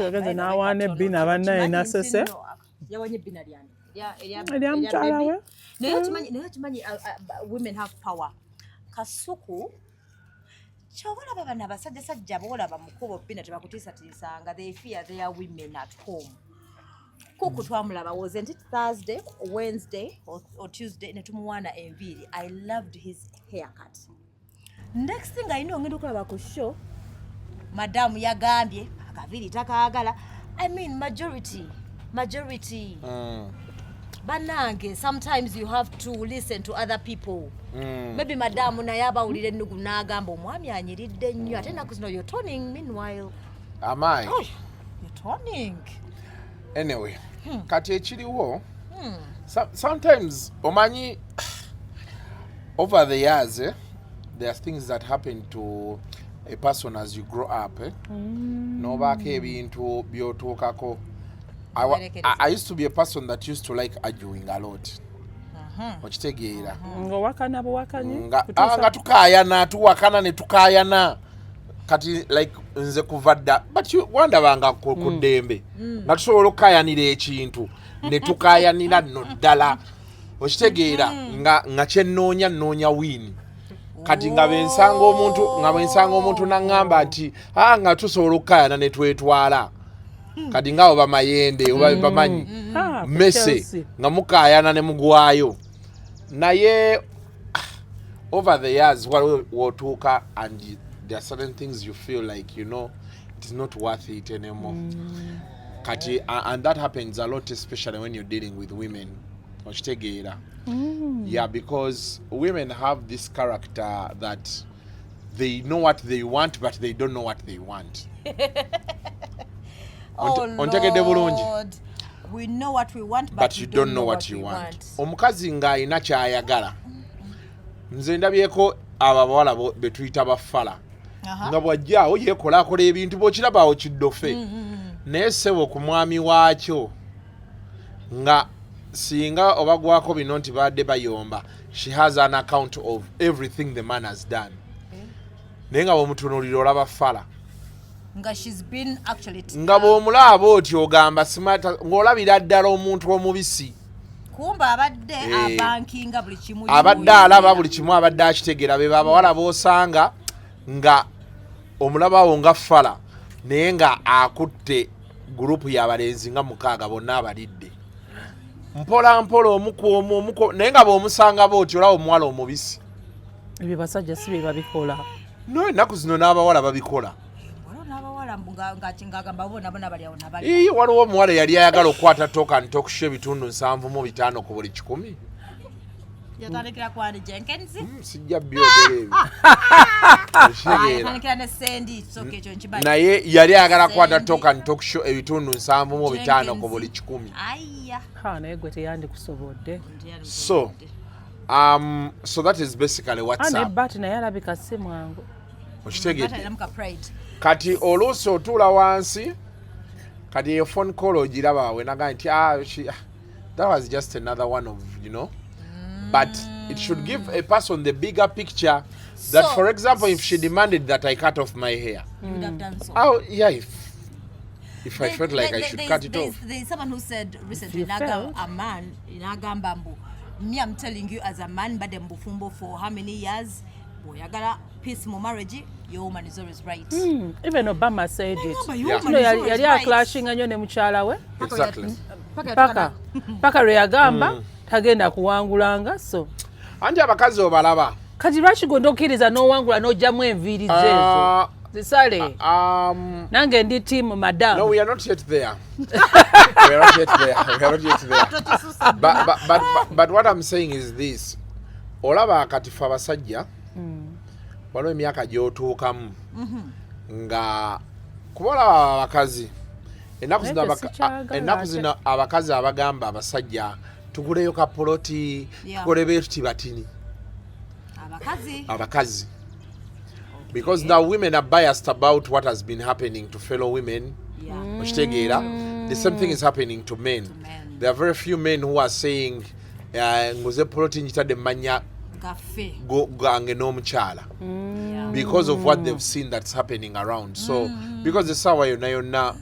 yageze n'awaana ebbina bannaye nasese yawanye ebbina lyani erya mukyala we naye kimanyi women have power. Kasuku ky'obalaba bano abasajjasajja boolaba mu kkubo bbina tebakutiisatiisanga, they fear their women at home. Kuku twamulaba, wasn't it Thursday, Wednesday or Tuesday, ne tumuwaana enviiri. I loved his haircut. Next thing I know, ngenda okulaba ku show, madamu yagambye akaviiri takaagala. I mean majority. Banange, sometimes you have to listen to other people. Maybe madamu naye abawulira ennugu n'agamba omwami anyiridde nnyo ate ennaku zino you're toning meanwhile. Am I? Oh, you're toning. Anyway, kati ekiriwo sometimes omanyi over the years there are things that happen to a person as you grow up nobaako ebintu byotuukako. I used to be a person that used to like arguing a lot. Okitegeera ng'owakana buwakanyi nga tukaayana tuwakana ne tukaayana kati like nze kuva dda but wandabanga ku ddembe nga tusobola okukaayanira ekintu ne tukaayanira nno ddala okitegeera nga kyennoonya wiini kati nga bensanga omuntu naŋŋamba nti nga tusobola okukaayana ne twetwala kati ngaawo bamayende oba bamanyi mese nga mukaayana ne mugwayo naye over the years wotuuka and there are certain things you feel like it is not worth it anymore. Kati and that happens a lot, especially when you're dealing with women. Yeah, because women have this character that they know what they want but they don't know what they want. Oh Lord, we know what we want but you don't know what you want. Omukazi ng'alina ky'ayagala. Nze ndabyeko abawala betuyita bafala. Nga bw'ajjaawo yeekolaakola ebintu bw'okirabaawo kiddofe. Naye ssebo ku mwami waakyo nga singa obagwako bino nti badde bayomba, she has an account of everything the man has done. Naye nga bw'omutunuulira olaba fala. Nga bw'omulaba otyo ogamba simata ng'olabira ddala omuntu omubisi. Kumba abadde abankinga buli kimu. Abadde alaba buli kimu abadde akitegeera be abawala b'osanga nga omulabawo nga fala naye nga akutte gurupu y'abalenzi nga 6 bonna abalidde. Mpola omuko naye nga bw'omusanga bw'otyo olaba omuwala omubisi. Ebyo basajja si bye babikola. No, ennaku zino n'abawala babikola. Waliwo omuwala yali ayagala okukwata token tokusha ebitundu 7.5 ku buli 100. Yatandikira kwani Jenkins? Sijja byogere ebyo. Naye yali ayagala kukwata token tokusha ebitundu 7.5 ku buli 100. Ayya. Naye gwe teyandikusobodde. So that is basically what's up. But naye alabika si mwangu. Okitegedde. Kati oluusi otuula wansi kati eyo phone call ogiraba wenaga nti that was just another one of but it should give a person the bigger picture that for example if she demanded that I cut off my hair, you would have done so. Oh yeah, if I felt like I should cut it off. There's someone who said recently a man in Agambambu, me I'm telling you as a man but Mubufumbo for how many years boyagala peace mu marriage, your woman is always right. Even Obama said it. Yali clashing nnyo ne mukyala we. Exactly. Paka lwe yagamba tagenda kuwangulanga so. Anti abakazi obalaba. Kati lwaki gonda okkiriza n'owangula n'ojjamu enviiri zeezo. Zisale. Nange ndi team madam. No, we are not yet there. We are not yet there. But what I'm saying is this. Olaba kati fa abasajja. Waliwo emyaka gy'otuukamu nga kubola abakazi ennaku zino abakazi abagamba abasajja tuguleyo kapoloti tukole beetuti batini abakazi because now women are biased about what has been happening to fellow women. Okitegeera the same thing is happening to men. There are very few men who are saying nguze poloti njitadde mmanya gange n'omukyala because of what they've seen that's happening around. So because the sawa yonna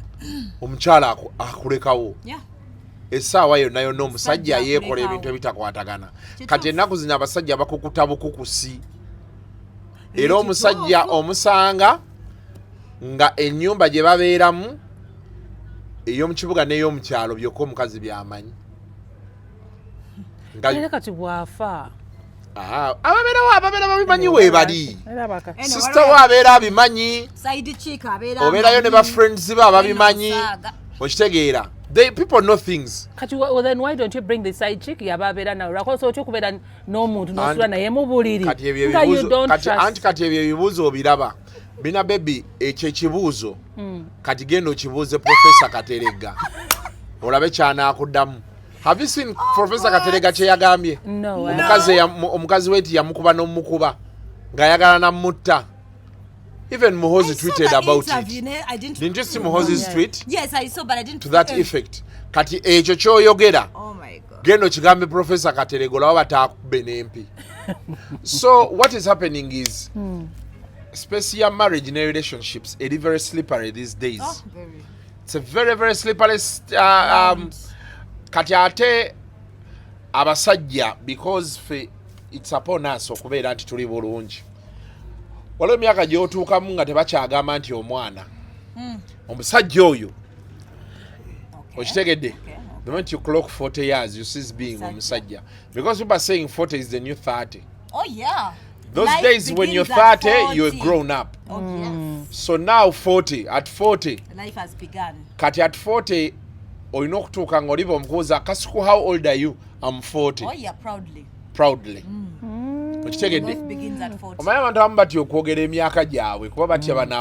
omukyala akulekawo essaawa yonna yonna omusajja yeekola ebintu ebitakwatagana kati ennaku zino abasajja bakukuta bukukusi era omusajja omusanga nga ennyumba gye babeeramu ey'omu kibuga n'ey'omukyalo byokka omukazi byamanyi kati bwafa ababeera babimanyi weebali sisita we abeera abimanyi obeerayo ne bafriends be ababimanyi okitegeera people know things kati then why don't you bring the side chick yababeera nawe lwakosa otya okubeera n'omuntu n'osula naye mu buliri kati ebyo ebibuuzo obiraba bina bebi ekyo ekibuuzo kati genda okibuuze Professor Kateregga olabe kyanakuddamu. Have you seen Professor Kateregga kye yagambye? No. Omukazi weeti yamukuba n'omukuba ng'ayagala namutta. Even Muhozi tweeted about it. Didn't you see Muhozi's tweet? Yes, I saw, but I didn't. To that effect. Kati ekyo kyoyogera. Oh my God. Gendo kigambe Professor Kateregga olaba bataakubbe n'empi. So what is happening is, especially marriage and relationships, it is very slippery these days. Oh, very. It's a very, very slippery. Kati ate abasajja, because it's upon us okubeera nti tuli bulungi. Waliwo emyaka gy'otuukamu nga tebakyagamba nti omwana. Omusajja oyo. Okitegedde? The moment you clock 40 years, you cease being omusajja. Because people are saying 40 is the new 30. Oh yeah. Those Life days when you're 30, you're grown up. Oh yes. So now 40, at 40. Life has begun. Kati at 40, olina okutuuka ng'oliba omubuuza, Kasuku, how old are you? I'm 40. Oh yeah, proudly. Proudly. Okitegedde? Omanyi abantu abamu batya okwogera emyaka gyabwe kuba batya bano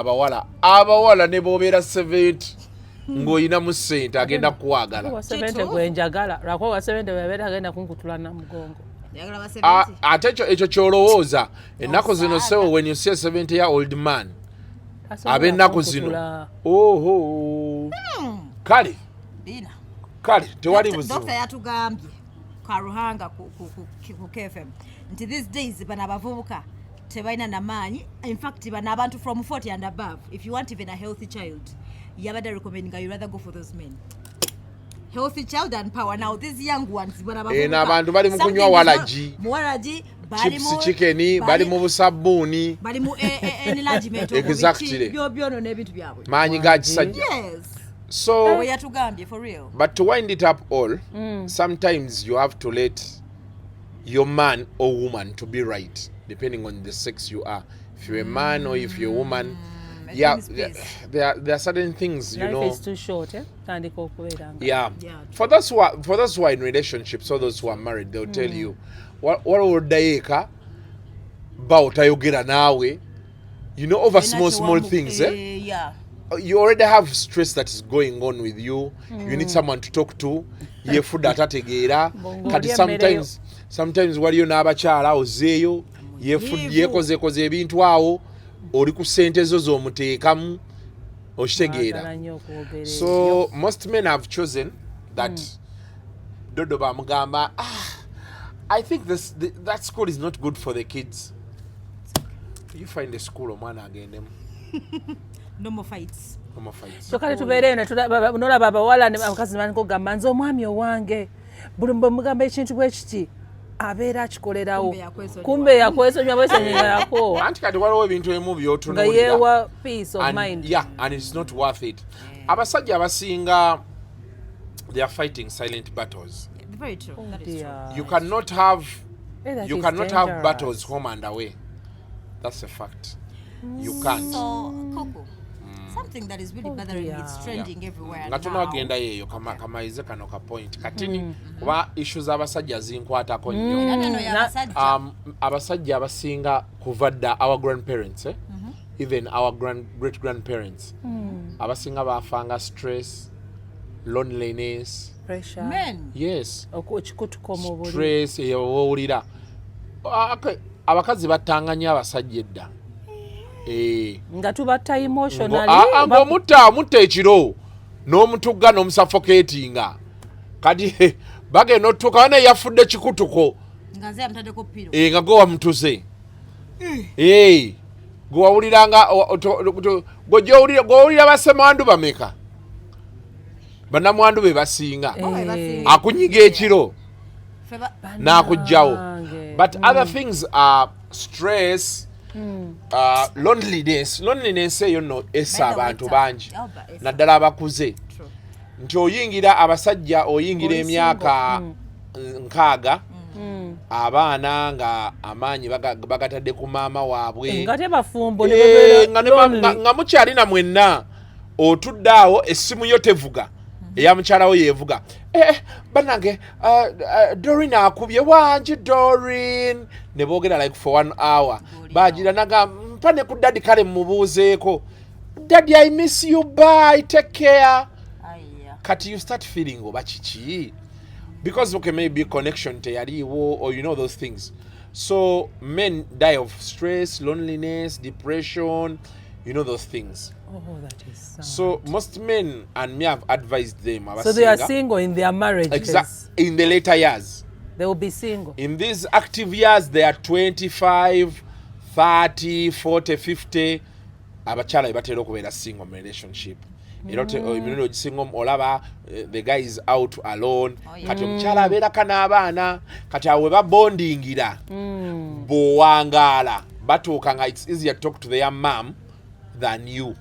abawala ne b'obeera 70 ng'olinamu ssente agenda kukwagala. 70 gwe njagala lwakuba 70 bwebeera agenda kunkutula na mugongo. Ate ekyo kyolowooza ennaku zino sewo when you see a 70-year-old man ab'ennaku zino kale tewali buzibu. Dokita yatugambye Karuhanga ku KFM nti these days bana abavubuka tebalina namaanyi. In fact bana abantu from 40 and above, if you want even a healthy child, yabada recommending you rather go for those men. Healthy child and power. Now these young ones bana abavubuka abantu bali mu kunywa walaji bali mu chicken bali mu busabuni bali mu enlargement exactly byono n'ebintu byabwe maanyi ga kisajja. Yes. So we yatugambye for real. But to wind it up all, sometimes you have to let your man or woman to be right, depending on the sex you are. If you're a man or if you're a woman, there are certain things, you know. Life is too short, eh? Yeah. For those who are in relationships or those who are married, they'll tell you, what would daeka bautayogera nawe, you know, over small things, eh? Yeah. You already have stress that is going on with you. You need someone to talk to. Yefuda atategeera. Kati sometimes waliyo n'abakyala ozeeyo yekozeekoze ebintu awo oli ku ssente zo z'omuteekamu okitegeera. So most men have chosen that Dodo bamugamba, I think that school is not good for the kids. You find a school omwana agendemu. No more fights. So kale tubeereyo nolaba abawala abakazi banikogamba nze omwami owange buli mugamba ekintu bwe kiti abeera akikolerawo kumbe yakwesonyiwa bwesonyiwa yako anti kati waliwo ebintu ebimu by'otunuulira nga yeewa peace of mind. Yeah, and it's not worth it. Abasajja abasinga they are fighting silent battles. Very true. That is true. You cannot have battles home and away. That's a fact. You can't. So Coco, something that is really bothering me, it's trending everywhere nga tunagenda yeeyo kamaize kano ka point katini kuba issues abasajja zinkwatako nnyo. Abasajja abasinga kuva dda our grandparents, even our great grandparents, abasinga baafanga stress, loneliness, pressure. Men. Yes. Okikutuko mu buli. Stress owulira. Abakazi batanganya abasajja edda. Nga tubatta emotionally mutta ekiro n'omutugga n'omusuffocatinga kati bagenda otuuka wana yafudde kikutuko nga gwe wamutuze gwe wawuliranga gw'owulira basemandu bameka bannamwandu be basinga Eh. akunyiga ekiro n'akugjawo. But other things are stress, loneliness eyo nno essa abantu bangi naddala abakuze nti oyingira abasajja oyingira emyaka 6 abaana nga amaanyi bagatadde ku maama waabwe nga mukyalina mwenna otudde awo essimu yo tevuga eya mukyalawo yevuga banange Dorin akubye wangi Dorin ne boogera like for 1 hour bagira naga mpane ku daddy kale mubuuzeeko daddy I miss you bye take care kati you start feeling oba kiki because okay maybe connection teyaliwo or you know those things. So men die of stress, loneliness, depression, you know those things. Oh, that is sad. So most men and me have advised them. So they are single in their marriages. Exactly. In the later years. They will be single. In these active years, they are 25, 30, 40, 50. Abachala batera okubeera single in relationship. Single olaba the guy is out alone. Kati omukyala abeerako n'abaana kati awe babondingira bw'owangaala batuuka nga it's easier to talk to their mom than you.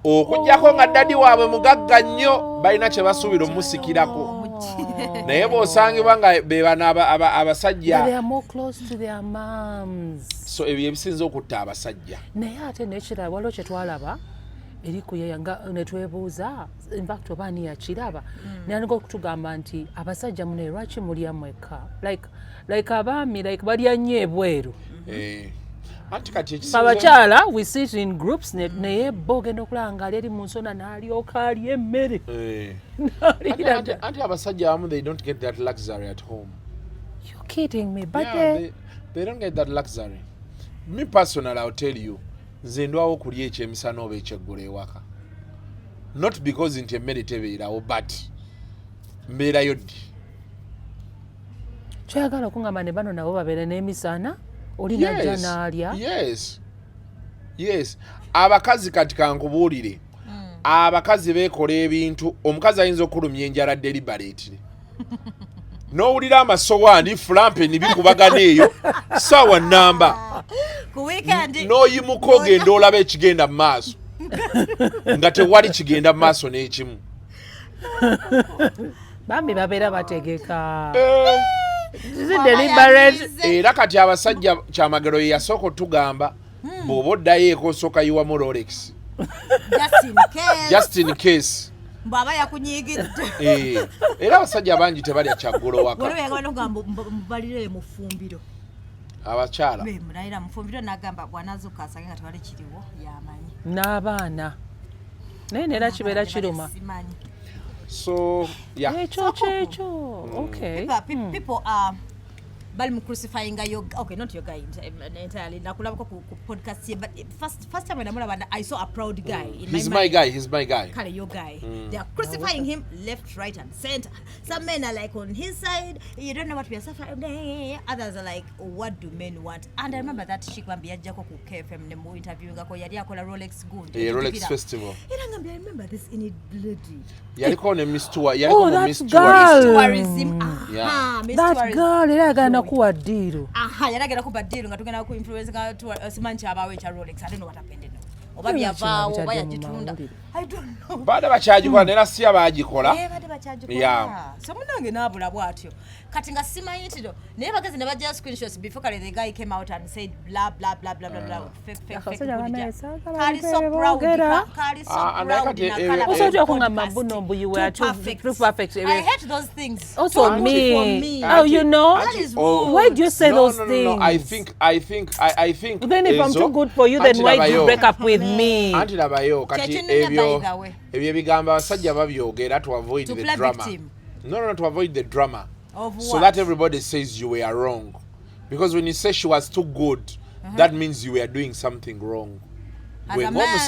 Okujjako nga daddy waabwe mugagga nnyo balina kye basuubira omusikirako naye bw'osangibwa nga be bano abasajja they are more close to their moms. So ebyo ebisinza okutta abasajja. Naye ate nekiraba waliwo kye twalaba eri kuyeyanga ne twebuuza in fact oba ani yakiraba nayanika okutugamba nti abasajja muno lwaki mulya mwekka like abaami like balya nnyo ebweru. Anti kati abakyala we sit in groups naye bo ogenda okulanga ali eri mu nsona n'alyoka alya emmere. Anti abasajja abamu they don't get that luxury at home. You're kidding me. But they don't get that luxury. Me personally I'll tell you nze ndwawo okulya ekyemisana oba ekyeggulo ewaka not because nti emmere tebeerawo but mbeerayo ddi kyoyagala okungamba ne bano nabo babeere n'emisana oli najja n'alya. Yes abakazi kati kankubuulire abakazi beekola ebintu omukazi ayinza okulumya enjala deliberately n'owulira amasowaani fulampeni bikubagana eyo saawa nnamba n'oyimuka ogenda olaba ekigenda mu maaso nga tewali kigenda mu maaso n'ekimu. Bambi babeera bategeka. Era kati abasajja kyamagero ye yasooka otugamba bw'oba oddayo eko osooka yiwamu Rolex just in case baba yakunyigidde. Era abasajja bangi tebalya kyaggulo waka. Mubalire mu ffumbiro. Abakyala. Mulira mu ffumbiro n'agamba bw'anazuuka asange nga tewali kiriwo yamanyi. N'abaana. Naye neera kibeera kiruma. So, yeah. Ekyo. Okay. People are bali crucifying not your guy entirely. Nakulabako ku podcast here, but first time when I saw a proud guy in he's my guy. He's my guy. Kale, your guy. They are crucifying him left, right, and center. Some men are like on his side. You don't know what we are suffering. Others are like, what do men want? And I remember that chick when Biajako ku KFM nemu interviewing ako yali akola Rolex good. Rolex festival. I remember this in it bloody. Yali ko ne Miss Tour. Miss Tourism. That girl era kuwa deal. Yanagera kuba deal nga tugenda ku influence nga simanchi abawe cha Rolex. I don't know what happened. Oba byavaawo oba yagitunda. I don't know. Baada bakyagikola nera si abagikola. Baada bakyagikola. So munange nabula bwatyo. Kati nga simayitiro. Naye bagezi ne bajja screenshots before kale the guy came out and said blah blah blah blah blah blah. Fake. Kali so proud. Kali so proud. Also okungamba buno mbu you were too perfect. I hate those things. Also me. Oh, you know? That is wrong. Why do you say those things? No. I think. Then if I'm too good for you, then why do you break up with me? Anti labayo kati ebyo ebigamba abasajja babyogera to avoid the drama. No, to avoid the drama. So that everybody says you were wrong. Because when you say she was too good, that means you were doing something wrong. As a man,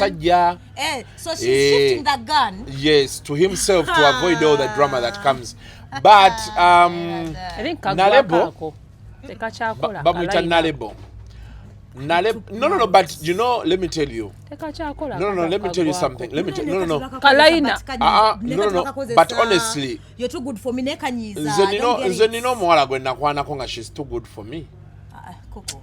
so she's shifting the gun. Yes, to himself to avoid all the drama that comes. But I think Nalebo, Bamukyaye Nalebo. No, but you know, let me tell you. No, let me tell you something. No. Kalaina. No. But honestly, you're too good for me. Zenino mwala gwe nakwanako nga she's too good for me. Coco.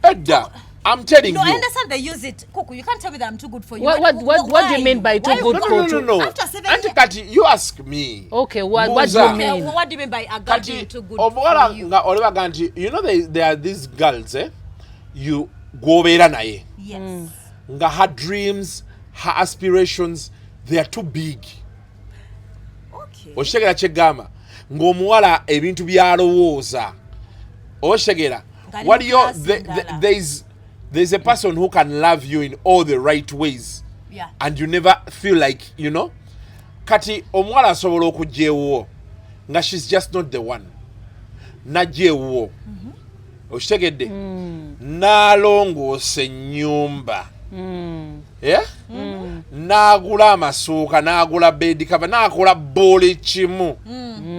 Edda, I'm telling you. No, I understand they use it. Coco, you can't tell me that I'm too good for you. What do you mean by too good for you? No. Auntie Kati, you ask me. Okay, what do you mean? What do you mean by I got you too good for you? You know there are these girls, you go naye. Yes. Nga her dreams, her aspirations, they are too big. Okay. Oshegera chegama. Ng'omuwala ebintu byalowooza. Oshegera. What there's a person who can love you in all the right ways. Yeah. And you never feel like, you know. Kati omuwala asobola okujjeewo nga she's just not the one. Najjeewo. Oshegedde. Nalongoosa ennyumba. Yeah? N'agula amasuuka, n'agula bed cover, n'akola bbooli kimu.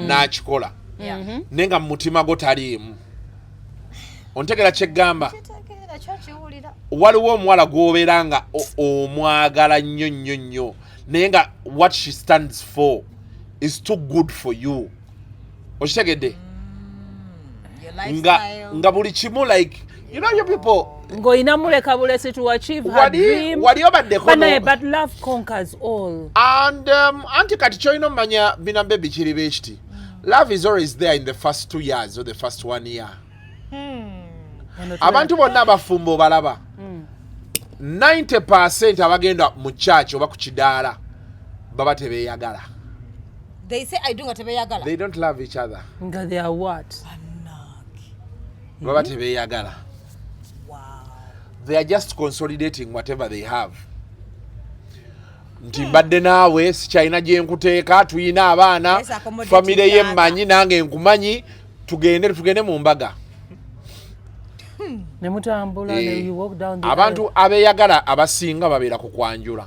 N'akikola. Nenga mu mutima gwo taliimu. Ontegera kyeggamba. Waliwo omuwala gw'obeera nga omwagala nnyo naye nga what she stands for is too good for you. Okitegedde? Nga buli kimu like, you know, you people ngoina muleka bulesi to achieve her dream. But love conquers all. And Auntie Kati choino manya binambe bichiri bechiti. Love is always there in the first 2 years or the first 1 year. Abantu bonna abafumbo balaba. 90% abagenda mu church oba ku kidaala baba tebeyagala. They say I do nga tebeyagala. They don't love each other. Nga they are what? Baba tebeyagala. They are just consolidating whatever they have. Nti mbadde naawe sikyalina gye nkuteeka, tuyina abaana, famire ye mmanyi nange nkumanyi, tugende mu mbaga. Nemutambula, you walk down the abantu abeyagala abasinga babeera ku kwanjula.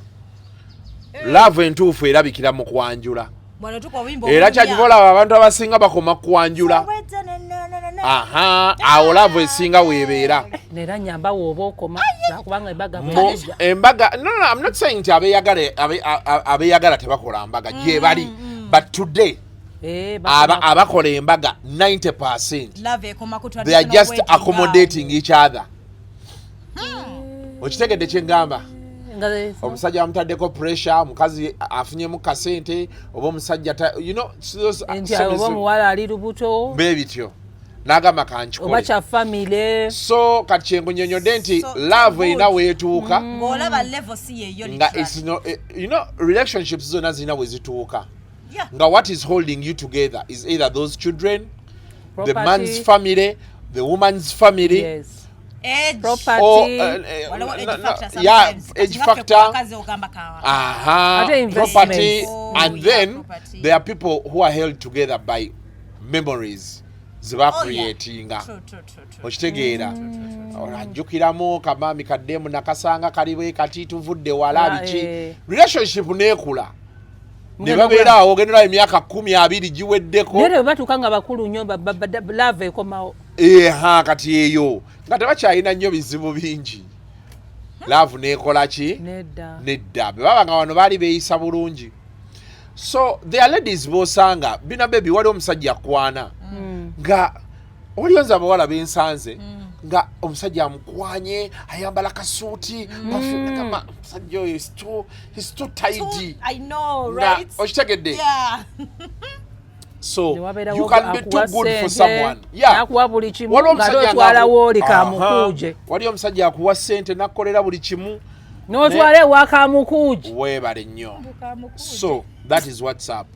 Love entuufu erabikira mu kwanjula. Era kyakivola abantu abasinga bakoma kwanjula. Awo love esinga weebeera. Nera nyamba woba okoma kubanga embaga. No, I'm not saying nti abeyagala tebakola mbaga gye bali, but today abakola embaga 90% they are just accommodating each other. Okitegedde kyengamba? Omusajja amutaddeko pressure, omukazi afunyemu kasente, oba omusajja you know, oba omuwala ali lubuto bebityo n'agamba kankikole oba kya family. So kati kyengunyonyodde nti love erina weetuuka ng'olaba level si yeeyo nga you know, relationships zonna zirina we zituuka. Nga what is holding you together is either those children, the man's family, the woman's family. Yes. Age, property, age factor, property, and then there are people who are held together by memories. Ziba creating. Okitegeera. Ajjukiramu kamami kaddemu nakasanga kaliwe kati tuvudde wala biki. Relationship neekula. Ne babeera awo ogendera emyaka 10-20 giweddeko. Nere batuuka nga bakulu nnyo love ekomawo. Kati eyo nga tebakyalina nnyo bizibu bingi. Love neekola ki? Nedda. Baba nga wano baali beeyisa bulungi. So there are ladies bosanga bina baby wali omusajja akwana nga olionza abawala bensanze nga omusajja amukwanye ayambala kasuuti kama omusajja oyo he's too tidy. I know, right? Okitegedde? Yeah. So you can be too good for someone. Nakuwa buli kimu nga otwala wooli kamukuje. Wali omusajja akuwa ssente nakkolera buli kimu n'otwala ewa kamukuje. Weebale nnyo. So that is what's up.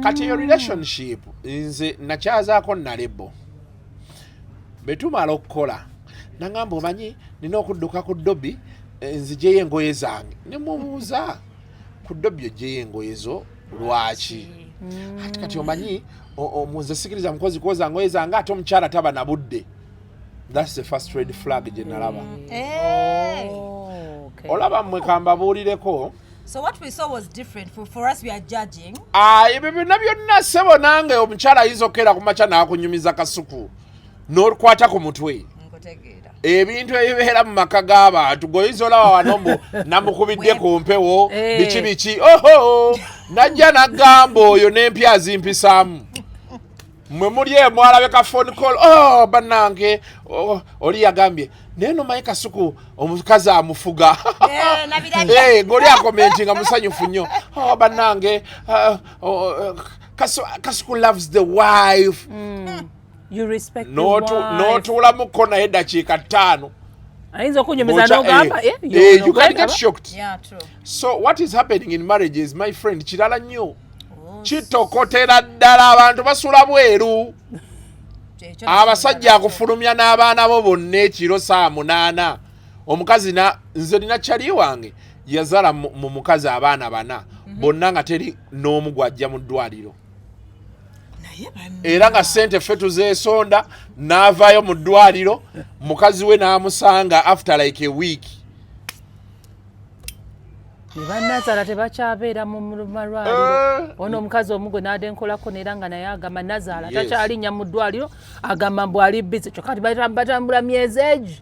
Kati your relationship nze nakyazaako Nalebo. Betumala okukola nangamba omanyi nina okudduka ku ddobi nzijeyo engoye zange. Ne mubuuza ku ddobi ojeyo engoye zo lwaki? Kati omanyi omuze sikiriza mukozi kwoza ngoye zange ate omukyala taba na budde. That's the first red flag gye nalaba. Olaba mmwe kambabuulireko. So what we saw was different. For us, we are judging. Ebyo byonna byonna ssebo nange omukyala ayinza okkeera ku makya n'akunyumiza kasuku n'okwata ku mutwe. ebintu ebibeera mu maka g'abantu goyinza olaba wano namukubidde ku mpewo biki oho najja nagamba oyo n'empya zimpisaamu mwe muli mwalabe ka phone call bannange oli yagambye naye nomaye Kasuku omukazi amufuga ng'oli akomenti nga musanyufu nnyo bannange Kasuku loves the wife. You respect the wife. N'otuulamuko naye eddakiika 5 ayinza okunyumiza n'ogamba you can get shocked. Yeah, true. So what is happening in marriages, my friend, kirala nnyo kitokotera ddala abantu basula bweru abasajja akufulumya n'abaana bo bonna ekiro 8 omukazi nze nina kyali wange yazala mu mukazi abaana 4 bonna nga teri n'omu gwajja mu ddwaliro era nga sente ffe tuzeesonda n'avaayo mu ddwaliro mukazi we n'amusanga after like a week. Bannazala tebakyabeera mu malwaliro ono omukazi omugwe n'adenkolako neera nga naye agamba Nazala takyalinnya mu ddwaliro agamba mbu ali busy kyokka batambula myezi egi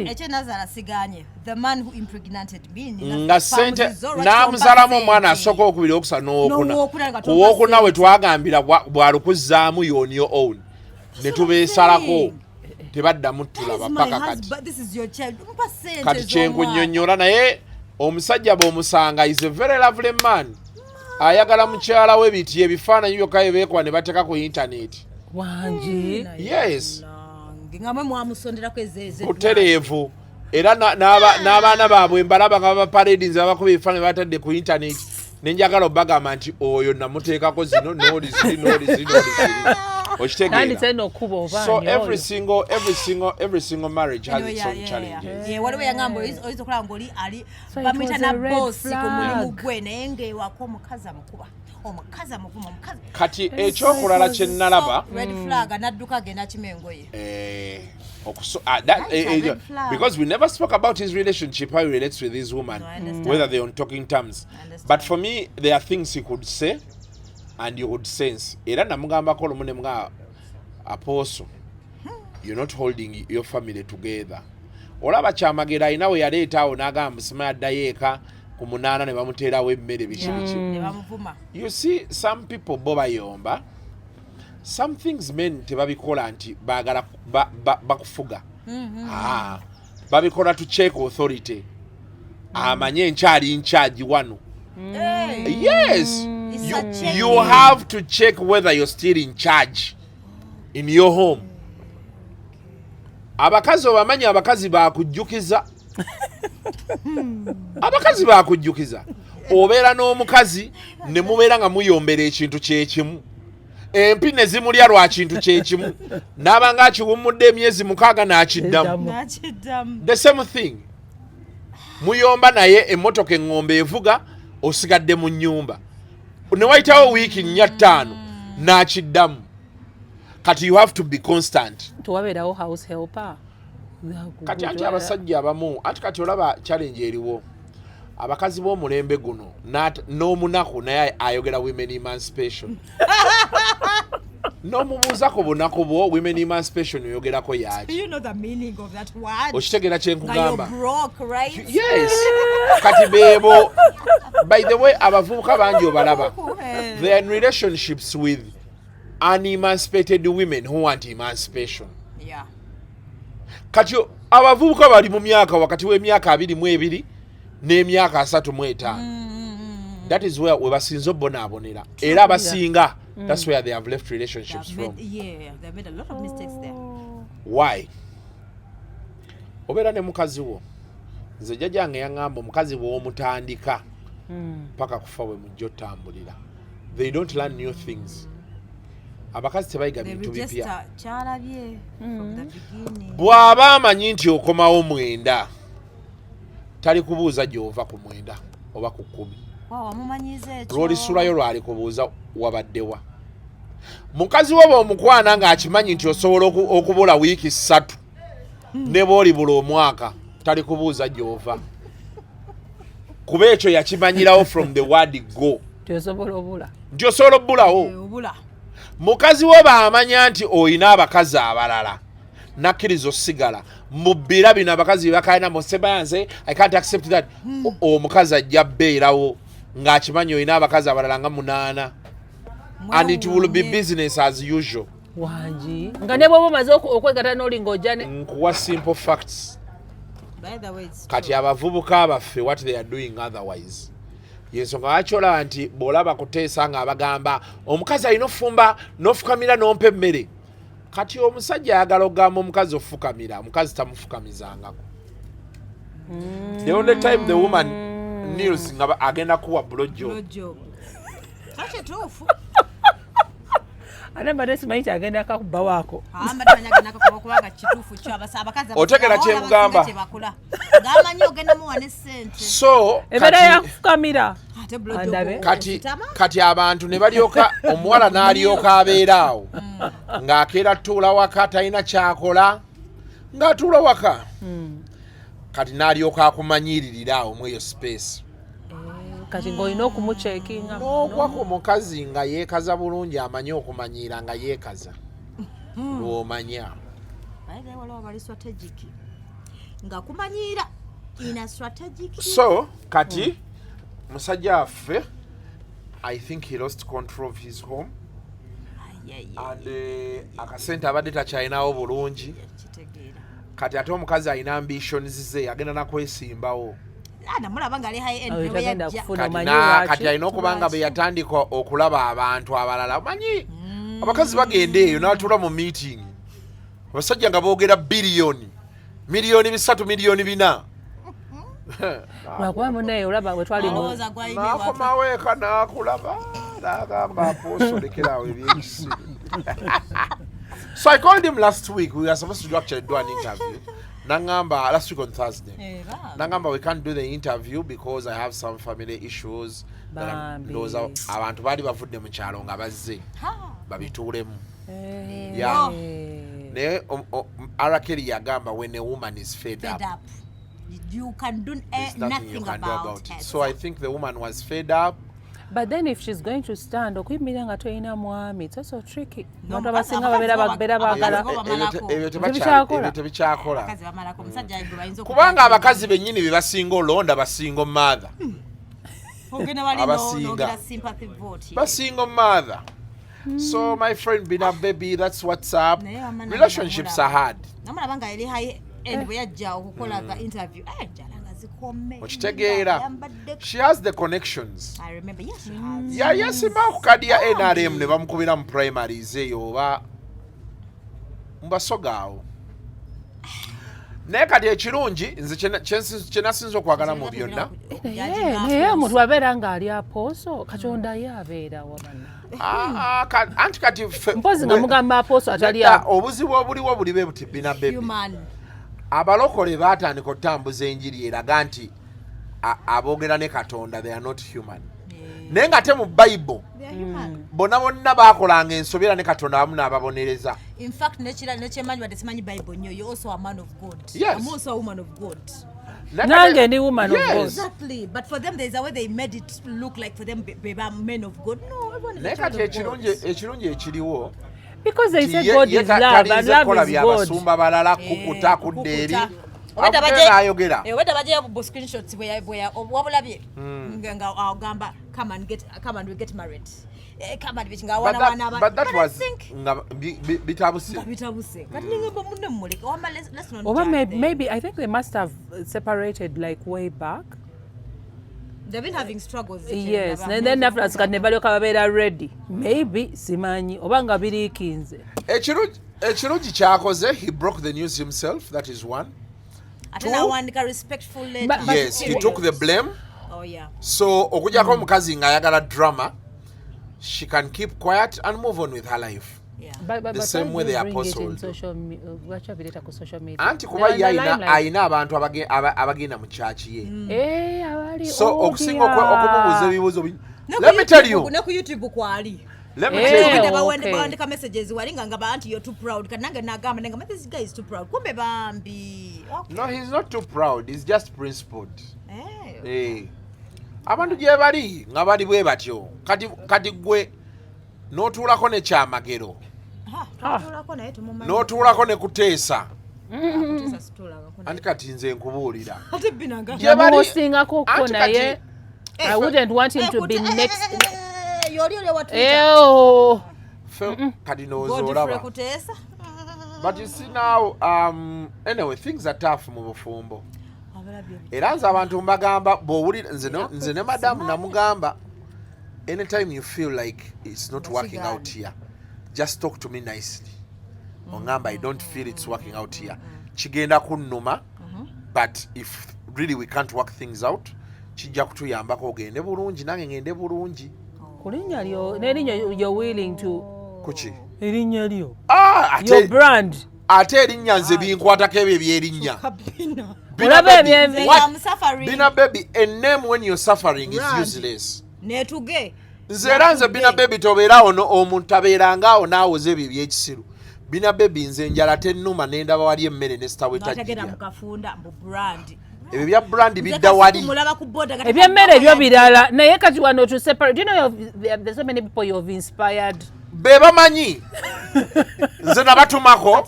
ekyo Nazala siganye the man who impregnated me nga sente n'amuzalamu omwana asooka okubiri okusa n'owokuna we twagambira bw'alukuzzaamu on your own ne tubeesalako tebaddamu tulaba paka kati kyenkunnyonnyola naye omusajja bw'omusanga is a very lovely man ayagala mukyala we biti ebifaananyi byokka ebeekwa ne bateeka ku internet wangi yes ngamwe mwamusonderako ezeeze butereevu era n'abaana baabwe mbalaba nga babaparedinze babakuba ebifaananyi batadde ku internet nenjagala obagamba nti oyo namuteekako zino nooli ziri okitegeera. So every single marriage has its own challenges. waliwo yangamba oyinza okulaba ng'oli ali bamuyita na boosi ku mulimu gwe naye ng'ewaka omukazi amukuba kati ekyokulala kye nalaba red flag n'adduka agenda akima engoye because we never spoke about his relationship, how he relates with this woman, whether they're on talking terms. But for me, there are things he could say and you would sense. Era namugamba ko lumune mga apostle. You're not holding your family together. Olaba kyamagera ina we yaleeta awo n'agamba sima addayo eka ku munaana ne bamuteerawo emmere biki. You see, some people bo bayomba. Some things men tebabikola nti baagala bakufuga. Babikola to check authority. Amanye nkyali in charge wano. Yes. You have to check whether you're still in charge in your home. Abakazi obamanyi abakazi bakujjukiza. Abakazi bakujjukiza. Obeera n'omukazi ne mubeera nga muyombera ekintu kyekimu. Empi ne zimulya lwa kintu kyekimu. N'abanga akiwummudde emyezi 6 n'akiddamu. The same thing. Muyomba naye emmotoka eŋŋombe evuga osigadde mu nnyumba. Ne wayitawo wiiki 4-5 n'akiddamu. Kati you have to be constant. Tuwabeerawo house helper. Kati anti abasajja abamu anti kati olaba challenge eriwo. Abakazi b'omulembe guno n'omunaku naye ayogera women emancipation. N'omubuuzako bunaku bwo women emancipation oyogerako yaki. You know the meaning of that word. Okitegera kye nkugamba. You're broke, right? Yes. Kati beebo. By the way, abavubuka bangi obalaba. They are in relationships with unemancipated women who want emancipation. Yeah. Kati abavubuka bali mu myaka wakati w'emyaka 22 n'emyaka 35. That is where we basinzo bonabonera. Era abasinga, that's where they have left relationships from. They made a lot of mistakes there. Why? Obeera ne mukazi wo. Nze jjajjange yaŋŋamba omukazi bw'omutandika paka kufa we mujja otambulira. They don't learn new things. Abakazi tebayiga bintu bipya. Bw'aba amanyi nti okomawo 9 tali kubuuza gy'ova ku 9 oba ku 10. Lw'olisulayo lwali kubuuza wabaddewa. Mukazi wo bw'omukwana ng'akimanyi nti osobola okubula wiiki 3 ne bw'oli bula omwaka tali kubuuza gy'ova. Kuba ekyo yakimanyirawo from the word go. Nti osobola obbulawo. Mukazi wo b'amanya nti oyina abakazi abalala nakkiriza osigala mu bbira bino abakazi bakaina mu sebayanse I can't accept that omukazi ajja bbeerawo ng'akimanyi olina abakazi abalala nga 8 and it will be business as usual. Wangi nga ne bwoba omaze okwegata n'oli ng'ojja nkuwa simple facts. By the way, it's kati abavubuka abaffe what they are doing otherwise yensonga lwaki olaba nti bw'olaba kuteesa nga abagamba omukazi alina ofumba n'ofukamira n'ompa emmere kati omusajja ayagala okugamba omukazi ofukamira omukazi tamufukamizangako. The only time the woman kneels nga agenda kuwa blowjob. Kati tuufu. Ate mbadde simanyi kyagenda kakuba waako. Mbadde agenda kakuba kubanga kituufu kyo abakazi otegera kyemugamba gamanyi ogenda muwa ne ssente. So embeera yakufukamira kati abantu ne balyoka omuwala n'alyoka abeeraawo ng'akeera tuula waka talina kyakola ng'atuula waka kati n'alyoka akumanyiririra awo mu eyo space. Kati ng'olina okumucekinga n'ogwako omukazi nga yeekaza bulungi amanyi okumanyiira nga yeekaza lw'omanya nga kumanyiira ina strategic. So kati musajja waffe I think he lost control of his home and akasente abadde takyalinawo bulungi kati ate omukazi alina ambitions ze agenda nakwesimbawo kati alina okuba nga bwe yatandika okulaba abantu abalala manyi abakazi bagenda eyo n'atuula mu meeting abasajja nga boogera biliyoni miliyoni 3 miliyoni 4 lwakuba munaye olaba bwe twali n'akomawo eka n'akulaba n'agamba apoosolekerawo ebyekisiru. So I called him last week. We were supposed to actually do an interview. Nangamba last week on Thursday. Nangamba we can't do the interview because I have some family issues. Those are abantu bali bavudde mu kyalo nga bazze babituulemu. Yeah. Ne Arakeli yagamba when a woman is fed up. You can do nothing about it. So I think the woman was fed up. But then if she's going to stand okuyimira nga toyina mwami it's also tricky. Abantu abasinga babeera baagala ebyo tebikyakola kubanga abakazi bennyini be basinga olonda basinga omaatha basinga omaatha. So my friend Bina baby, that's what's up. Relationships are hard. She has the connections. I remember, yes, she has. Yeah, yes, kukadia NRM ne bamukubira mu primaries eyo oba mbasogaawo. Naye kati ekirungi nze kyenasinza okwagala mu byonna. Naye omuntu abeera ng'ali apooso Katonda ye abeera wabana. Anti kati mpozi nga mugamba apooso atali awo. Obuzibu obuliwo buli bwe buti Bina baby. Abalokole baatandika okutambuza enjiri eraga nti aboogera ne Katonda they are not human. Naye nga te mu Bible bonna bonna baakolanga ensobi era ne Katonda wamu n'ababonereza. In fact, nekyemanyi wadde simanyi Bible nnyo, you're also a man of God. Yes. I'm also a woman of God. Nange ndi woman of God. Exactly. But for them, there's a way they made it look like for them they are men of God. No, everyone is naye kati ekirungi ekiriwo because they say God is love and love is God. Abasumba balala kukuta kudde eri ayogera weda baje bu screenshots where wabulabye nga agamba come and we get married. Come and nga wana but that was bitabuse kati ninga munne mmuleka wama let's not. Or maybe I think they must have separated like way back. They've been having struggles. Yes, and then after that ne balyoka babeera ready. Maybe simanyi oba nga biriikinze. Ekirungi kyakoze, he broke the news himself, that is one. Atanawandiika respectful letter. Yes, he took the blame. Oh yeah. So okujjako omukazi nga ayagala drama, she can keep quiet and move on with her life. Yeah. The same way the apostle do. Anti kuba ayina abantu abagenda mu church ye. So okusinga okumubuuza ebibuuzo let me tell you. Ne ku YouTube kwali. Let me tell you. Bawandika messages walinga nga anti you're too proud. Kananga nagamba nenga this guy is too proud. Kumbe bambi. No, he's not too proud. He's just principled. Abantu gye bali nga bali bwe batyo. Kati gwe n'otuulako ne kyamagero. n'otuulako ne kuteesa anti kati nze nkubuulira yamuhostingako ko naye I wouldn't want him to be next. Kati n'ozoolaba. But you see now, anyway, things are tough mu bufumbo. Era nze abantu mbagamba bw'owulira nze ne madamu namugamba anytime you feel like it's not working out here, just talk to me nicely. Ongamba, I don't feel it's working out here. Kigenda kunnuma, but if really we can't work things out, kijja kutuyambako ogende bulungi nange ngende bulungi. Kulinnya lyo n'erinnya you're willing to. Kuki? Erinnya lyo. Your brand. Ate erinnya nze binkwatako ebyo ebyerinnya. Bina baby, a name when you're suffering is useless. Netuge. Nze era nze Bina baby tobeerawo omuntu abeerangaawo n'awoza ebyo ebyekisiru. Bina baby nze njala tennuma n'endaba wali emmere ne sitawe tajjira. Ebyo bya brand bidda wali. Ebyemmere ebyo birala naye kati wano to separate. Do you know there's so many people you've inspired? Be bamanyi. Nze nabatumako.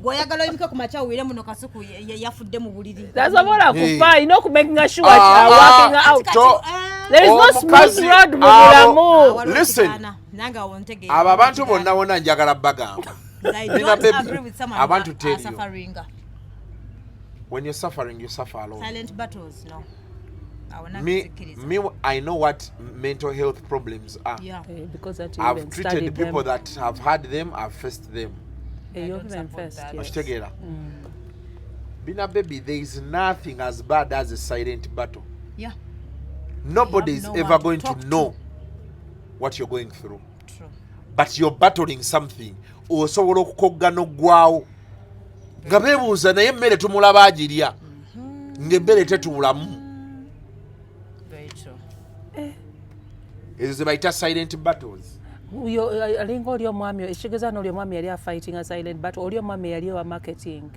Goyagala oyimike ku macha uwire muno Kasuku yafudde mu buliri. That's what I could find. No making sure working out. There is no smooth road mu bulamu. Listen. Aba abantu bonna wona njagala bagamba. I don't agree with someone I want to tell you. Suffering. When you're suffering, you suffer alone. Silent battles, no. I know what mental health problems are. Yeah. Because I've treated people that have had them, I've faced them. You've been first. Yes. Bina baby, there is nothing as bad as a silent battle. Yeah. Nobody is ever going to know what you're going through. True. But you're battling something. Osobola okukogga n'oggwaawo. Nga beebuuza naye emmere tumulaba agirya. Ng'emmere tetulamu. Ezo ze bayita silent battles. Alinga oli omwami ekigezano oli omwami yali fighting a silent battle. Oli omwami yali wa marketing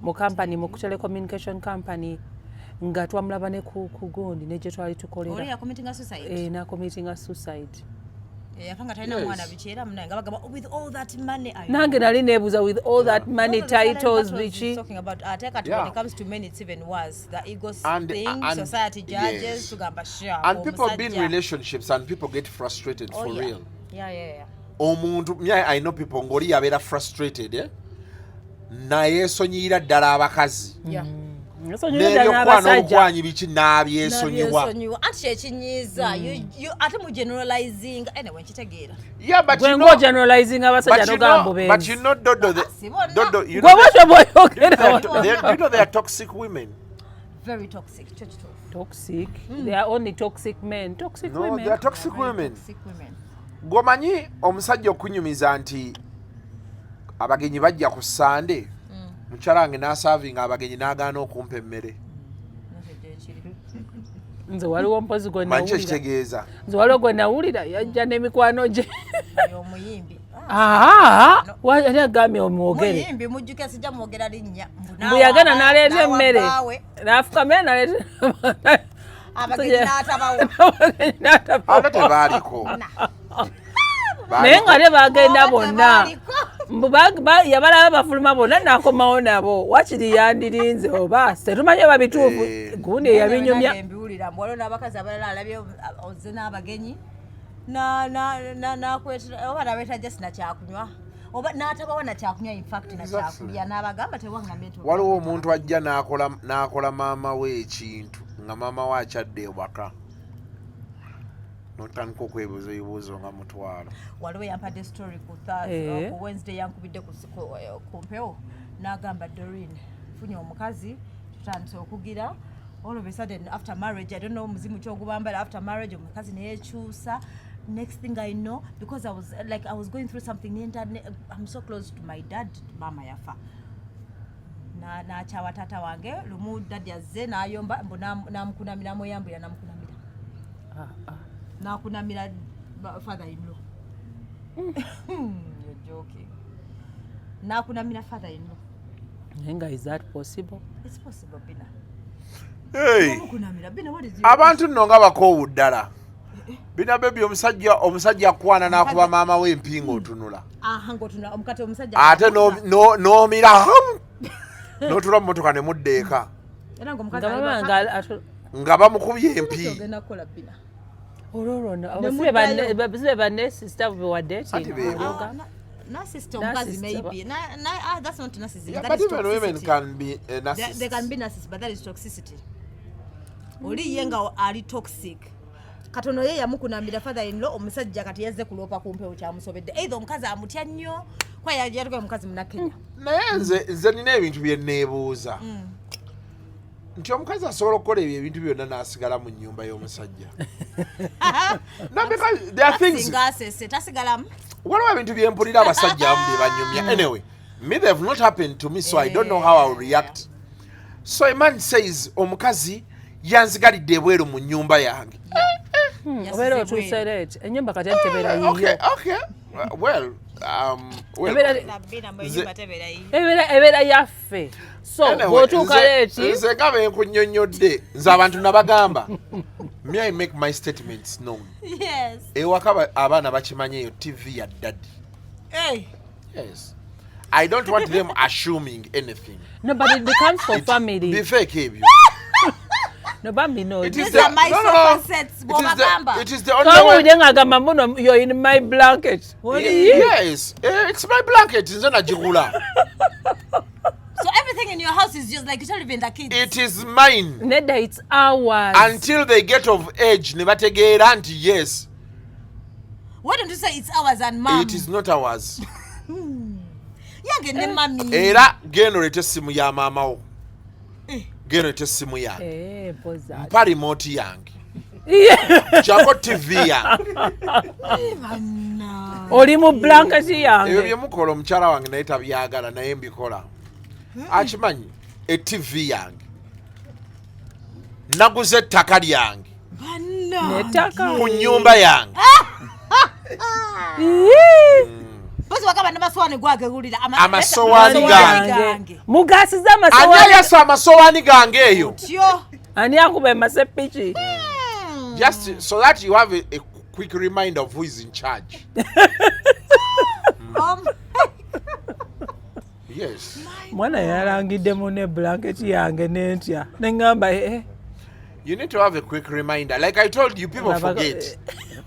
mu company mu telecommunication company nga twamulaba ne ku gundi ne gye twali tukolera. Oli committing suicide. Na committing suicide. Yafanga talina mwana bichera munanga bagamba with all that money. Nange nali nebuza with all that money titles bichi. Talking about take it when it comes to men it's even worse. The egos thing, society judges to gamba share. And people be in relationships and people get frustrated for real. Yeah. Omuntu I know people ngoli yabeera frustrated naye esonyiira ddala abakazi. Yeah. N'ebyokwano biki n'abyesonyiwa. Anti kyekinyiiza ate mu generalizing anyway nkitegeera. Yeah, but you know generalizing abasajja n'ogamba benzi. But you know Dodo, you know they are toxic women. Very toxic. Toxic? They are only toxic men. Toxic women. No, they are toxic women. Toxic women. Gomanyi omusajja okunyumiza nti abagenyi bajja ku Sunday. Mucharange n'asavinga abagenyi n'agaana okumpa emmere. Nze waliwo mpozi gwe nawulira. Manche kitegeeza. Nze waliwo gwe nawulira yajja n'emikwano gye. Omuyimbi. Yali agambye omwogere. Muyimbi mujjuke sijja mwogera linnya. Mbu yagana n'aleeta emmere. N'afukamira n'aleeta. Abagenyi n'atabawo. Ate tebaaliko. Naye nga ne bagenda bonna. Yabalaba bafuluma bonna n'akomawo nabo. Wakiri yandirinze oba tetumanyi oba bituufu. Gundi yabinyumya. Mbiwulira mbwaliwo n'abakazi abalala alabye ozze n'abagenyi oba nabeeta just na kyakunywa oba n'atabawo na kyakunywa in fact na kyakulya n'abagamba tewanga meto. Waliwo omuntu ajja n'akola maama we ekintu nga maama we akyadde ewaka. Notandika okwebuuza ebibuuzo nga mutwalo. Waliwo yampadde story ku Wednesday yankubidde ku mpewo n'agamba Doreen funye omukazi tutandise okugira all of a sudden after marriage I don't know muzimu kyogubambala after marriage omukazi neyekyusa. Next thing I know, because I was going through something, I'm so close to my dad, mama yafa. Na chawa tata wange, lumu dadi azze na ayomba, namukunamira moyambu ya namukunamira. Nakunamira father-in-law. You're joking. Nakunamira father-in-law. Nenga, is that possible? It's possible, Bina. Hey! Abantu nno nga bakoowu ddala. bina baby omusajja kwana nakuba maama we empingo otunula ng'otunula omukate omusajja ate n'omira n'otula mu motoka ne muddeeka era ng'omukazi nga bamukubye empi ogenda kukola bina ololwo banne sister bewadde na system omukazi maybe that's not narcissism, yeah, that but is even women toxicity. can be narcissists. They can be narcissists, but that is toxicity. Oli yenga ali toxic katono ye yamukunambira father in law omusajja kati yazze kulopa kumpewo kyamusobedde either omukazi amutya nnyo kwa yajatuka omukazi munakenya naye nze nina ebintu bye neebuuza nti omukazi asobola okukola ebyo ebintu byonna n'asigala mu nnyumba y'omusajja no, because there are things tasigalamu waliwo ebintu bye mpulira abasajja abamu bye banyumya anyway me they have not happened to me so I don't know how I will react. So a man says omukazi yanzigalidde ebweru mu nnyumba yange obeera otuuse leeti ennyumba kati entebera yiyo ebeera yaffe so bw'otuuka leeti nze nga benkunnyonnyodde nze abantu nabagamba me I make my statements known. Ewaka abaana bakimanya eyo TV ya daddy. Yes. I don't want them assuming anything. No, but it becomes for family. Be fake ebyo. No, Bambi, no. It is These are my sofa sets. It is the only way. You're in my blanket. Yes, it's my blanket. So everything in your house is just like you don't even the kids. It is mine. Neda, it's ours. Until they get of age, nebategeera nti yes. Why don't you say it's ours and mom? It is not ours. Yange ne mami. Era geno lete simu ya mama wo. Geno lete simu yange. Mpa remote yange. Chako TV yange. Oli mu blanket yange. Ebyo byemukola omukyala wange naye tabyagala naye mbikola. Akimanyi TV yange. Naguze ettaka lyange. Netaka. Ku nnyumba yange. Bose wakaba namasowani gwage gulira amasowani gange. Mugasiza amasowani. Ani yasa amasowani gange eyo. Tyo. Ani akuba masepichi. Just so that you have a quick reminder of who is in charge. Yes. Mwana yarangidde mu ne blanket yange n'entya. Nengamba You need to have a quick reminder. Like I told you, people forget.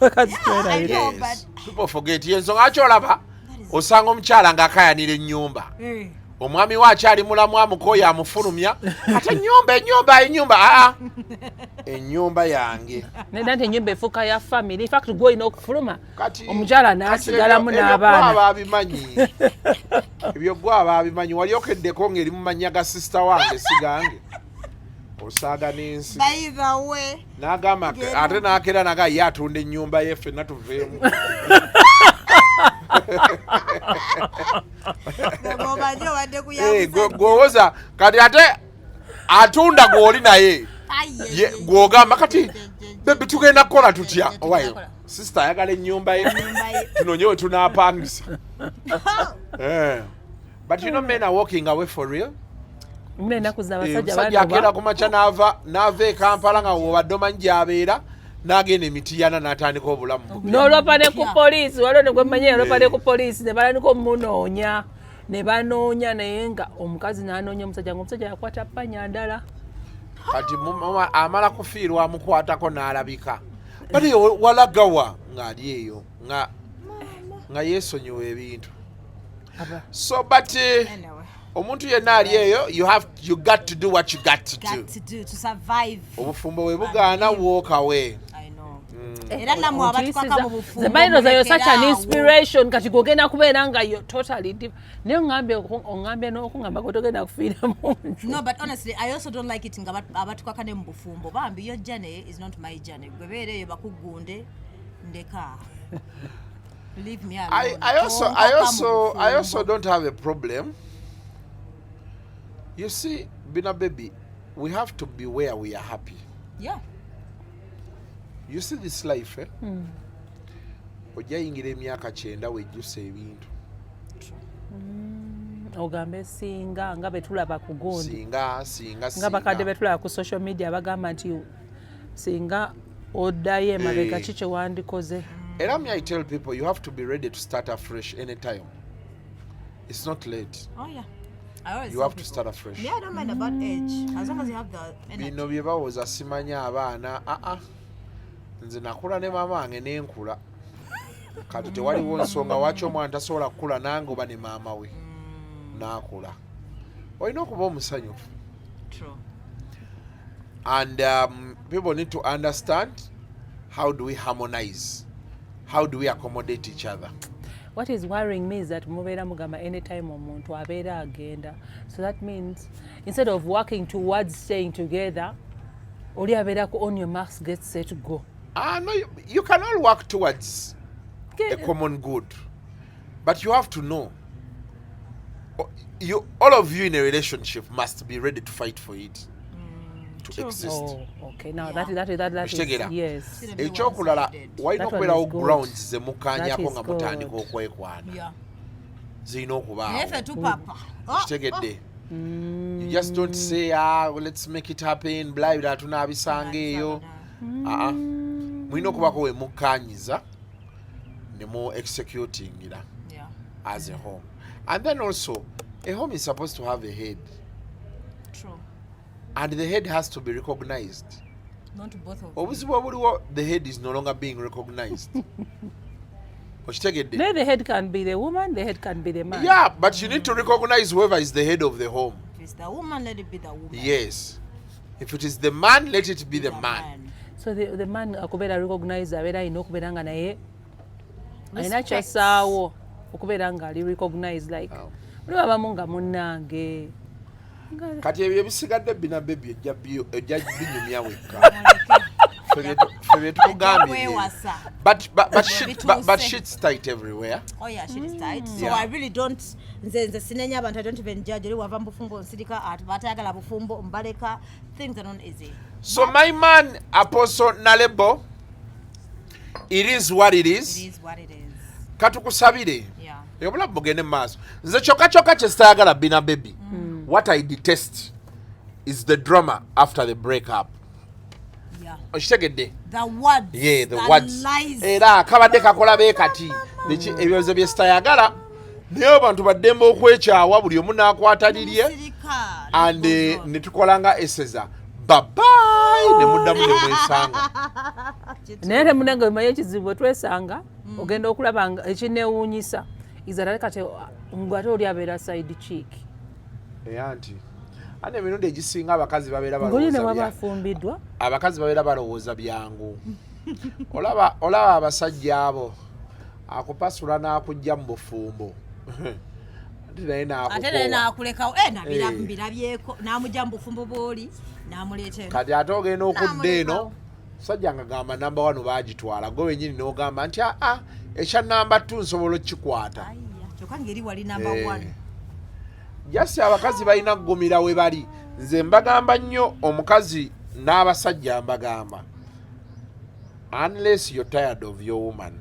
Yes. People forget. Yensonga acholaba osanga omukyala ng'akayanira ennyumba. Omwami we akyali mulamu amukoya amufulumya. Ate ennyumba. Ennyumba yange. Neda nti ennyumba efuuka ya family. In fact gw'olina okufuluma. Omukyala n'asigalamu n'abaana. Ebyo gwe aba abimanyi. Wali okeddeko ng'eri mu mannya ga sister wange sigange. Osaaga n'ensi. By the way. N'agamba ate n'akeera naga ye atunda ennyumba ye ffenna tuveemu. Gwowoza kati ate atunda gw'oli naye gw'ogamba kati bebi tugenda kukola tutya owayo sister ayagala ennyumba ye tunonye we tunaapangisa. But you know men are walking away for real. Omusajja akeera ku makya n'ava e Kampala nga wobadde omanyi gy'abeera n'agenda emitiyana n'atandika obulamu. N'olopa ne ku poliisi waliwo ne gwe mmanyi yalopa ne ku poliisi ne balandika omunoonya ne banoonya naye nga omukazi n'anoonya omusajja ng'omusajja yakwata ppanya ndala. Kati amala kufiirwa amukwatako n'alabika. Bali walagawa ng'ali eyo nga yeesonyiwa ebintu. So but omuntu yenna ali eyo you got to do what you got to do to survive. Obufumbo we bugaana walk away. I know. Era namwe abatukaka mu bufumbo. Zemaino zayo such an inspiration kati gogenda kubeera nga yo totally different. Naye ongambye n'okungamba gotogenda kufiira munju. No, but honestly I also don't like it nga abatukaka ne mu bufumbo. Bambi your journey is not my journey. Gwebeere eyo bakugunde ndeka. Leave me alone. I also don't have a problem. You see, Bina baby, we have to be where we are happy. Yeah. You see this life, eh? Ojayingira emyaka 9 wejjusa ebintu. Ogambe singa nga betulaba ku gundi. Singa. Nga bakadde betulaba ku social media bagamba nti singa oddayo emabega kiki wandikoze. Era me I tell people you have to be ready to start afresh anytime. It's not late. Oh yeah. I always You tell have to people. start afresh. Yeah, I don't mind about age as long as you have the energy. Bino bye bawoza simanya abaana nze nakula ne mama wange n'enkula kati tewaliwo nsonga waki omwana tasobola kukula nange oba ne maama we n'akula. Olina okuba omusanyufu. True. And people need to understand how do we harmonize, how do we accommodate each other. What is worrying me is that mubeera mugamba anytime omuntu abeera agenda. So that means instead of working towards staying together, oli abeera on your marks, get set, go. No, you can all work towards a common good, but you have to know. All of you in a relationship must be ready to fight for it to exist. Oh, okay. Now Yeah. that is Kitegeera? yes. Shouldn't be Ekyokulala one-sided. walina That one okubeerawo is good. grounds ze mukanyako That is nga mutandika good. okwekwana Yeah. zirina okubaawo. Nefe tu papa. Kitegedde? You just don't say well, let's make it happen blah blah tunaabisanga eyo. Mulina okubaako we mukkanyiza ne mu executingira Yeah. as a home. And then also a home is supposed to have a head, True. and the head has to be recognized. Not both of you. Obuzibu obuliwo, the head is no longer being recognized. Okitegedde? No, the head can be the woman, the head can be the man. Yeah, but you need to recognize whoever is the head of the home. If it's the woman, let it be the woman. Yes. If it is the man, let it be the man. So the man akubeera recognize abeera alina okubeera nga naye alina Respect. kyasaawo okubeera nga ali recognize like mulimu abamu nga munnange Kati ebyo ebisigadde binabe ejja binyumya wekka. Ffe bye tukugambye. Wewasa. But shit's tight everywhere. Oh yeah, she is tight. So Yeah. I really don't. Nze sinenya abantu. I don't even judge. Oli wava Mubufumbo nsirika batayagala Bufumbo mbaleka. Things are not easy. So my man Apostle Nalebo, it is what it It is. is what it is. Katukusabire. Yeah. Obulamu bugende mu maaso. Nze kyokka kye sitayagala bina baby. What I detest is the drama after the breakup. Yeah. Okitegedde? The words. Yeah, the words. Lies. Era kabadde kakola beekati. Ebyozo bye sitayagala. Naye abantu baddembe okwekyawa buli omu n'akwatalirye. Nsirika. And ne tukola nga eseza. Bye-bye. Ne muddamu ne mwesanga. naye temunenge omanyi ekizibu bwe twesanga ogenda okulaba nga ekineewuunyisa izala kati ngwate oli abeera side cheek Anti. Ane emirundi egisinga abakazi babeera ngoli ne balowooza waba byangu. afumbiddwa Abakazi babeera balowooza byangu. Olaba abasajja abo akupasula n'akujja mu bufumbo. Ate naye Ate naye n'akukowa. n'akulekawo. Mbirabyeko. N'amugya mu bufumbo bw'oli. N'amuleeta eno. Kati ate ogenda okudda eno N'amulekawo. musajja nga gamba namba 1 baagitwala gwe wenyini n'ogamba nti ekya namba 2 nsobola okukikwata. Ayya. Kyokka ngeri wali number 1. Jasi abakazi balina kugumira we bali. Nze mbagamba nnyo omukazi n'abasajja mbagamba. Unless you're tired of your woman,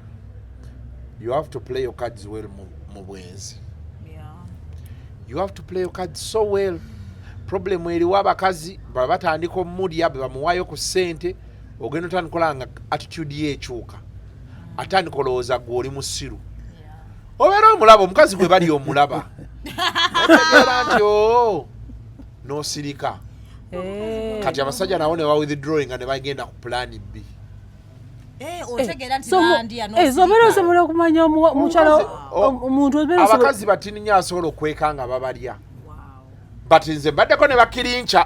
you have to play your cards well mu bwenzi. Yeah. You have to play your cards so well. Problem eriwo abakazi baba batandika omulya bwe bamuwaayo ku ssente ogenda otandikola nga attitude ye ekyuka. Atandika olowooza gwe oli musiru. Obeera omulaba omukazi gwe bali omulaba. Otegeera nti n'osirika. Kati abasajja nabo ne bawithdrawing nga ne bagenda ku plan B. Otegeera nti nandiya obeera osobola okumanya mukyala omuntu obeera osobola Abakazi batini nnyo asobola okweka nga babalya. But nze mbaddeko ne bakirinca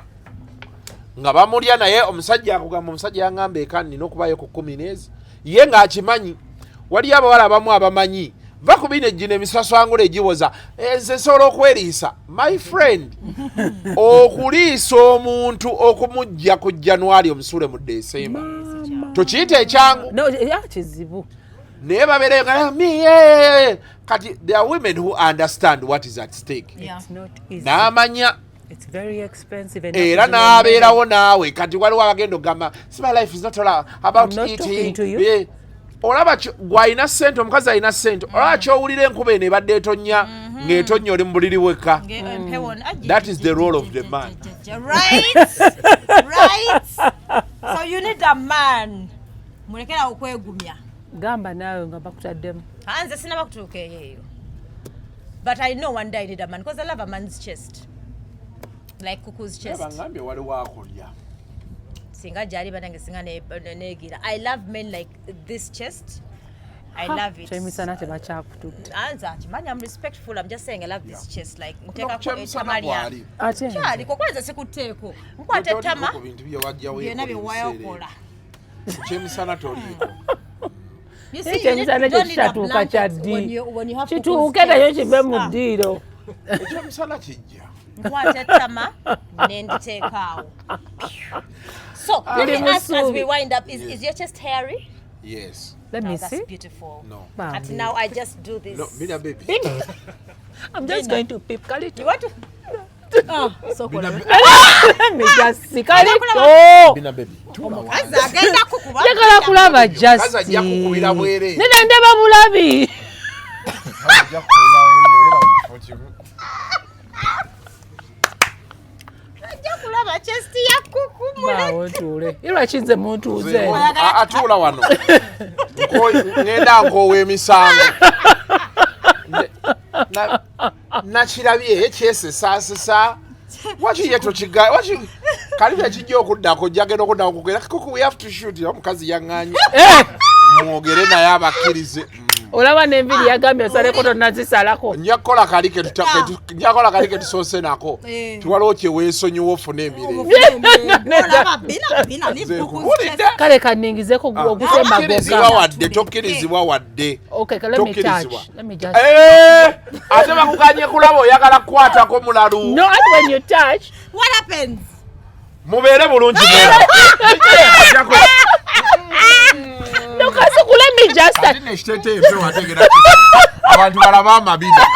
nga bamulya naye omusajja akugamba omusajja yangamba eka nina okubayo ku 10 n'ezi. Ye ng'akimanyi. Waliyo abawala abamu abamanyi. Va ku binejjina emisaswangula egiwoza. Nze nsobola okweriisa. My friend. Okuliisa omuntu okumujja ku January omusuule mu December. Tukiyita ekyangu. kizibu Naye babeereyo nga kati there are women who understand what is at stake. It's not easy. N'amanya It's very expensive and era n'abeerawo naawe kati waliwo abagenda okugamba my life is not all about I'm not eating. talking to you. Yeah. Olaba gw'alina ssente omukazi alina ssente olaba kyowulira enkuba eno ebadde etonnya ng'etonnya oli mu buliri wekka. That is the role of the man. Right. Right. So you need a man mulekera okwegumya gamba naawe nga bakutaddemu nze sinaba kutuuka eyo but I know one day I need a man because I love a man's chest like Kuku's chest bangambye waliwo akolya singa gyali banange singa neegira I love men like this chest I love it kyemisana tebakyakututta anza kimanya I'm respectful I'm just saying I love this chest like nteekako ettama lyali kyaliko kwanza sikutteeko nkwata ettama ku bintu bye wajjawo byonna bye wayokola kyemisana toliiko ekyemisana kyo kitatuuka kya ddi kituuke nayo kive mu ddiiro ekyemisana kijja nkwata ettama nenditeekaawo so let me ask as we wind up is your chest hairy? Yes. Let me that's see. beautiful. No. But now I just do this. No, Mina baby. I'm just going to peep Kalito. You want to? Oh, so cool. Let me just see Kalito. Mina baby. Njagala kulaba just. Kaza ajja kukubira bwere. Nina ndaba bulabi. Ajja kukubira bwere. Kulaba chest ya Kuku Bawo tule. Lwaki nze muntuuze. Atuula wano. Ngenda nkoowa emisango. Nakirabye ekyesesasesa. Waki ye tokiga waki kali ekijja okuddako jjagenda okuddako kugera Kuku we have to shoot omukazi yaŋŋaanye. Mwogere naye abakkirize. Olaba n'enviri yagambye osaleko tonnazisalako. Njakola kali ke tusoose nako. Tiwaliwo kye weesonyiwa ofuna emirimu. Kale kaningizeko oguse Tokkirizibwa wadde tokkirizibwa wadde. Okay, let me touch. Let me just. Ate bakuganye kulaba oyagala kukwatako mulalu. No, and when you touch. What happens? Mubeere bulungi bwera. No, Kasuku, let me just. Ati nekitete empewo ategera abantu balaba amabina.